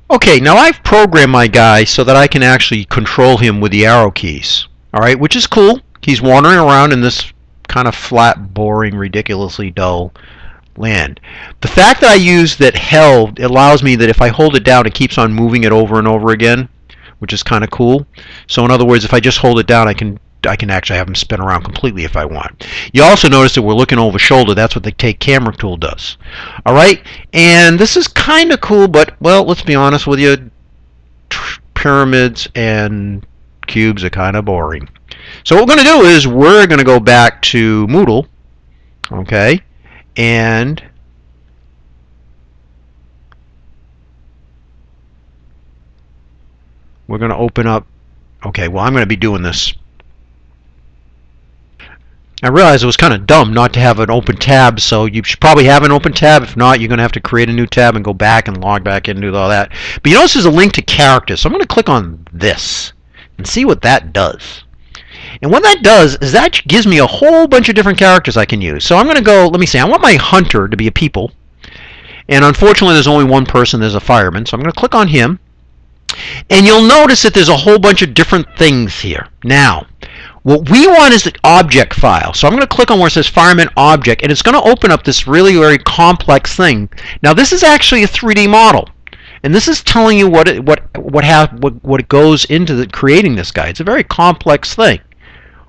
Okay, now I've programmed my guy so that I can actually control him with the arrow keys. Alright, which is cool. He's wandering around in this kind of flat, boring, ridiculously dull land. The fact that I use that held allows me that if I hold it down, it keeps on moving it over and over again, which is kind of cool. So in other words, if I just hold it down, I can actually have him spin around completely if I want. You also notice that we're looking over shoulder. That's what the take camera tool does. All right, and this is kind of cool, but well, let's be honest with you, pyramids and cubes are kind of boring. So what we're going to do is we're going to go back to Moodle, okay, and we're going to open up. Okay, well, I'm going to be doing this. I realized it was kind of dumb not to have an open tab, so you should probably have an open tab. If not, you're going to have to create a new tab and go back and log back in and do all that. But you notice there's a link to characters, so I'm going to click on this and see what that does. And what that does is that gives me a whole bunch of different characters I can use. So I'm going to go, let me see, I want my hunter to be a people. And unfortunately, there's only one person, there's a fireman. So I'm going to click on him. And you'll notice that there's a whole bunch of different things here. Now, what we want is the object file. So I'm going to click on where it says Fireman Object, and it's going to open up this really very complex thing. Now this is actually a 3D model, and this is telling you what it goes into creating this guy. It's a very complex thing.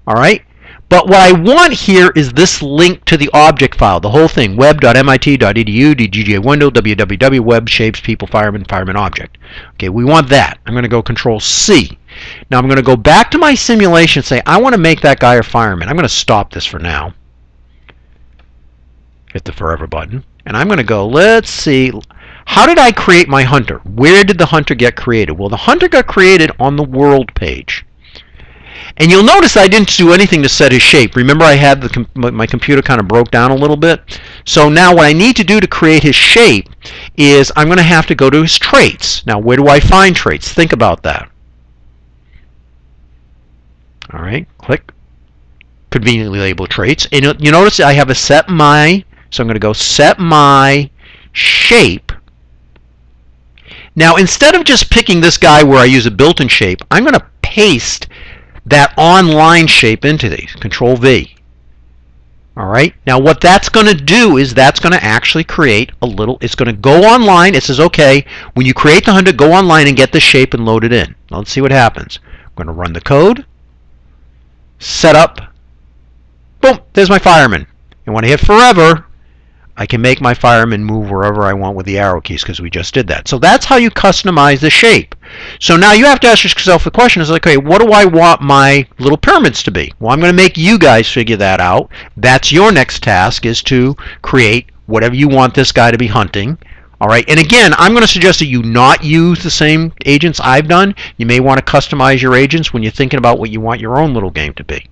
All right. But what I want here is this link to the object file, the whole thing, web.mit.edu, dgj window, www, web, shapes, people, fireman, fireman object. Okay, we want that. I'm going to go Control C. Now I'm going to go back to my simulation and say, I want to make that guy a fireman. I'm going to stop this for now. Hit the forever button. And I'm going to go, let's see, how did I create my hunter? Where did the hunter get created? Well, the hunter got created on the world page. And you'll notice I didn't do anything to set his shape. Remember, I had my computer kind of broke down a little bit. So now what I need to do to create his shape is I'm going to have to go to his traits. Now, where do I find traits? Think about that. All right, click conveniently label traits. And you notice I have a set my, so I'm going to go set my shape. Now, instead of just picking this guy where I use a built-in shape, I'm going to paste that online shape into these. Control V. All right. Now what that's going to do is that's going to actually create a little, it's going to go online. It says, okay, when you create the hunter, go online and get the shape and load it in. Now let's see what happens. I'm going to run the code. Set up. Boom. There's my fireman. And when I hit forever, I can make my fireman move wherever I want with the arrow keys because we just did that. So that's how you customize the shape. So now you have to ask yourself the question is like, okay, what do I want my little pyramids to be? Well, I'm going to make you guys figure that out. That's your next task, is to create whatever you want this guy to be hunting. All right, and again, I'm going to suggest that you not use the same agents I've done. You may want to customize your agents when you're thinking about what you want your own little game to be.